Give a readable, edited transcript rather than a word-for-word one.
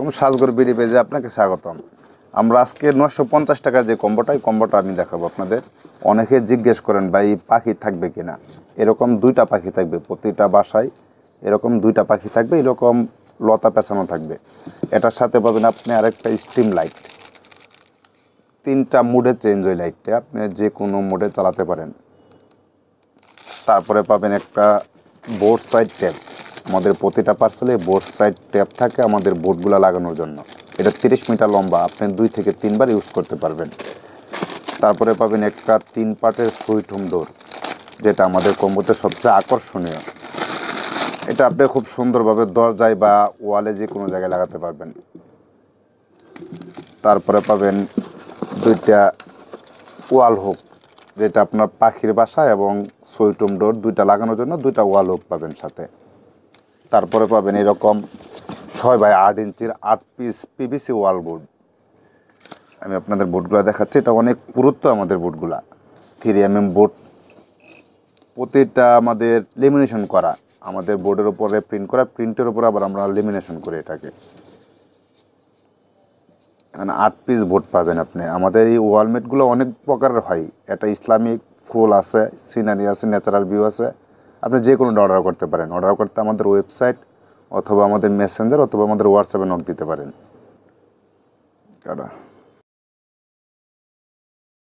আসসালামাইকুম, সাজগর বিডি পেজে আপনাকে স্বাগতম। আমরা আজকে 950 টাকার যে কম্বোটা আমি দেখাবো আপনাদের। অনেকে জিজ্ঞেস করেন ভাই পাখি থাকবে কিনা। এরকম 2টা পাখি থাকবে, প্রতিটা বাসায় এরকম 2টা পাখি থাকবে, এরকম লতা পেঁচানো থাকবে। এটার সাথে পাবেন আপনি আরেকটা স্ট্রিম লাইট। 3টা মুডে চেঞ্জ হয় লাইটটা, আপনি যে কোনো মুডে চালাতে পারেন। তারপরে পাবেন একটা বোর্ড সাইড ট্যাপ। আমাদের প্রতিটা পার্সেলে বোর্ড সাইড ট্যাপ থাকে আমাদের বোর্ডগুলো লাগানোর জন্য। এটা 30 মিটার লম্বা, আপনি 2 থেকে 3 বার ইউজ করতে পারবেন। তারপরে পাবেন একটা 3 পার্টের সুইট হোম ডোর, যেটা আমাদের কম্বোতে সবচেয়ে আকর্ষণীয়। এটা আপনি খুব সুন্দরভাবে দরজায় বা ওয়ালে যে কোনো জায়গায় লাগাতে পারবেন। তারপরে পাবেন 2টা ওয়াল হুক, যেটা আপনার পাখির বাসা এবং সুইট হোম ডোর 2টা লাগানোর জন্য 2টা ওয়াল হুক পাবেন সাথে। তারপরে পাবেন এরকম 6x8 ইঞ্চির 8 পিস পিভিসি ওয়াল বোর্ড। আমি আপনাদের বোর্ডগুলো দেখাচ্ছি, এটা অনেক পুরুত্ব আমাদের বোর্ডগুলা। 3mm বোর্ড, প্রতিটা আমাদের লেমিনেশন করা, আমাদের বোর্ডের উপরে প্রিন্ট করা, প্রিন্টের উপরে আবার আমরা লেমিনেশন করি এটাকে। মানে 8 পিস বোর্ড পাবেন আপনি। আমাদের এই ওয়ালমেটগুলো অনেক প্রকারের হয়, এটা ইসলামিক, ফুল আছে, সিনারি আছে, ন্যাচারাল ভিউ আছে। আপনি যে কোনোটা অর্ডার করতে পারেন। অর্ডার করতে আমাদের ওয়েবসাইট অথবা আমাদের মেসেঞ্জার অথবা আমাদের হোয়াটসঅ্যাপে নক দিতে পারেন।